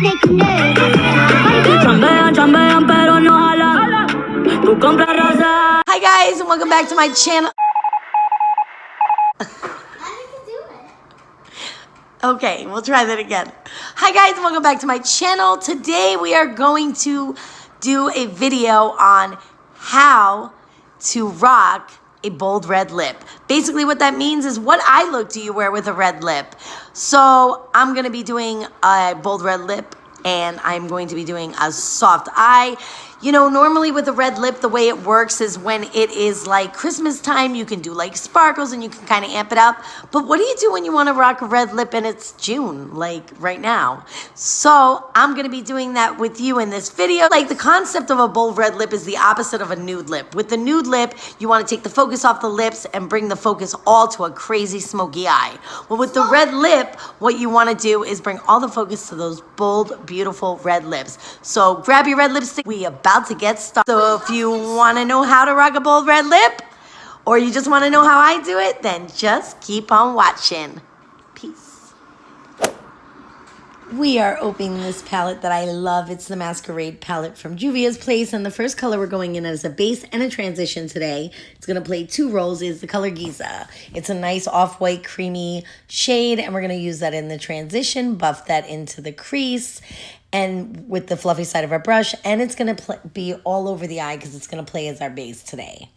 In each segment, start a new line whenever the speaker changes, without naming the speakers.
Hi guys, and welcome back to my channel. Okay, we'll try that again. Hi guys, and welcome back to my channel. Today we are going to do a video on how to rock a bold red lip. Basically what that means is, what eye look do you wear with a red lip? So I'm gonna be doing a bold red lip, and I'm going to be doing a soft eye. You know, normally with a red lip, the way it works is when it is like Christmas time, you can do like sparkles and you can kind of amp it up. But what do you do when you want to rock a red lip and it's June, like right now? So I'm going to be doing that with you in this video. Like, the concept of a bold red lip is the opposite of a nude lip. With the nude lip, you want to take the focus off the lips and bring the focus all to a crazy smoky eye. Well, with the red lip, what you want to do is bring all the focus to those bold, beautiful red lips. So grab your red lipstick. We about to get started. So if you want to know how to rock a bold red lip, or you just want to know how I do it, then just keep on watching. Peace. We are opening this palette that I love. It's the Masquerade palette from Juvia's place, and the first color we're going in as a base and a transition today. It's going to play two roles, is the color Giza. It's a nice off-white creamy shade, and we're going to use that in the transition, buff that into the crease, and with the fluffy side of our brush, and it's going to be all over the eye because it's going to play as our base today.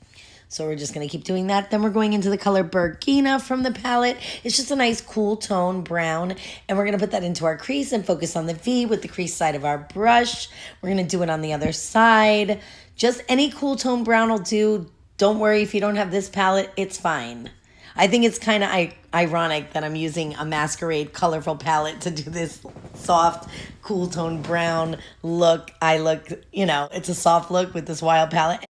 So we're just going to keep doing that. Then we're going into the color Burkina from the palette. It's just a nice cool tone brown, and we're going to put that into our crease and focus on the V with the crease side of our brush. We're going to do it on the other side. Just any cool tone brown will do. Don't worry if you don't have this palette, it's fine. I think it's kind of ironic that I'm using a Masquerade colorful palette to do this soft, cool tone brown look. I look, you know, it's a soft look with this wild palette.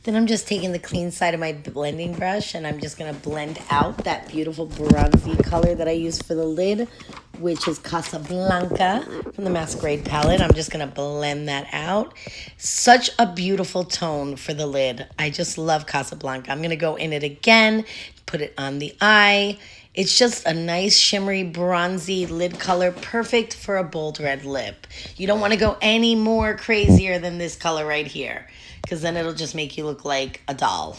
Then I'm just taking the clean side of my blending brush, and I'm just going to blend out that beautiful bronzy color that I use for the lid, which is Casablanca from the Masquerade palette. I'm just going to blend that out. Such a beautiful tone for the lid. I just love Casablanca. I'm going to go in it again, put it on the eye. It's just a nice shimmery bronzy lid color, perfect for a bold red lip. You don't want to go any more crazier than this color right here, because then it'll just make you look like a doll,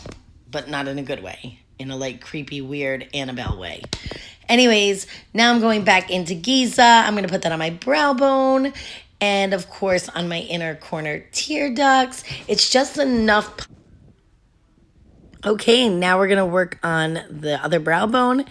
but not in a good way, in a like creepy, weird Annabelle way. Anyways, now I'm going back into Giza. I'm going to put that on my brow bone, and of course on my inner corner tear ducts. It's just enough. Okay, now we're going to work on the other brow bone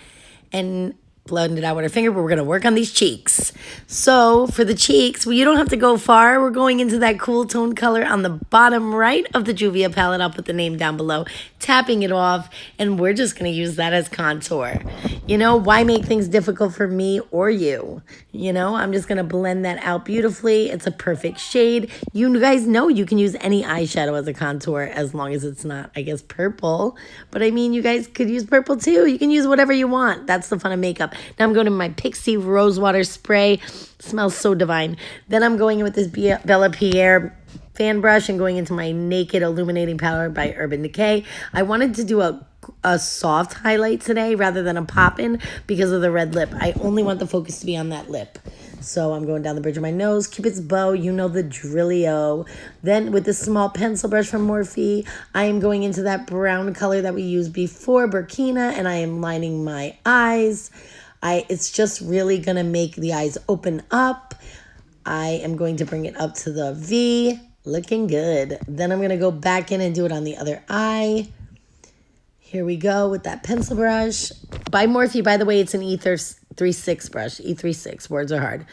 and blend it out with our finger, but we're going to work on these cheeks. So for the cheeks, well, you don't have to go far. We're going into that cool tone color on the bottom right of the Juvia palette. I'll put the name down below, tapping it off, and we're just going to use that as contour. You know, why make things difficult for me or you? You know, I'm just going to blend that out beautifully. It's a perfect shade. You guys know you can use any eyeshadow as a contour as long as it's not, I guess, purple. But I mean, you guys could use purple too. You can use whatever you want. That's the fun of makeup. Now I'm going to my Pixie Rosewater Spray. Smells so divine. Then I'm going in with this Bella Pierre fan brush and going into my Naked Illuminating Powder by Urban Decay. I wanted to do a soft highlight today rather than a pop-in because of the red lip. I only want the focus to be on that lip. So I'm going down the bridge of my nose, Cupid's bow, you know the drillio. Then with this small pencil brush from Morphe, I am going into that brown color that we used before, Burkina, and I am lining my eyes. It's just really going to make the eyes open up. I am going to bring it up to the V. Looking good. Then I'm going to go back in and do it on the other eye. Here we go with that pencil brush. By Morphe, by the way, it's an E36 brush. E36, words are hard.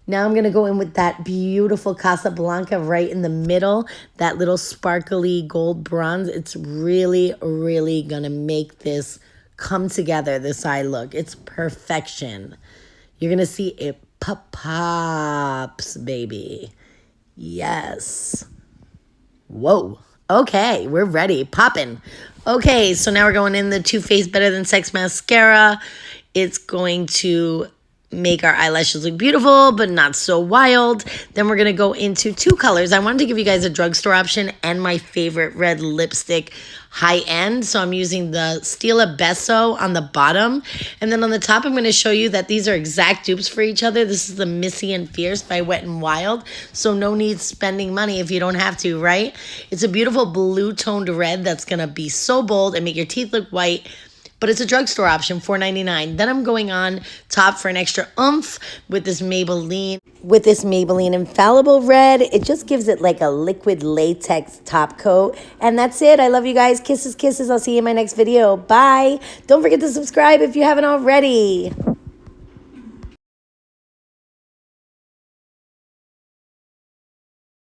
Now I'm going to go in with that beautiful Casablanca right in the middle. That little sparkly gold bronze. It's really, really going to make this come together, this eye look. It's perfection. You're going to see it pops, baby. Yes. Whoa. Okay, we're ready. Popping. Okay, so now we're going in the Too Faced Better Than Sex Mascara. It's going to make our eyelashes look beautiful, but not so wild. Then we're gonna go into two colors. I wanted to give you guys a drugstore option and my favorite red lipstick high end. So I'm using the Stila Beso on the bottom. And then on the top, I'm gonna show you that these are exact dupes for each other. This is the Missy and Fierce by Wet n Wild. So no need spending money if you don't have to, right? It's a beautiful blue toned red that's gonna be so bold and make your teeth look white. But it's a drugstore option, $4.99. Then I'm going on top for an extra oomph with this Maybelline. With this Maybelline Infallible red, it just gives it like a liquid latex top coat. And that's it. I love you guys. Kisses, kisses. I'll see you in my next video. Bye. Don't forget to subscribe if you haven't already.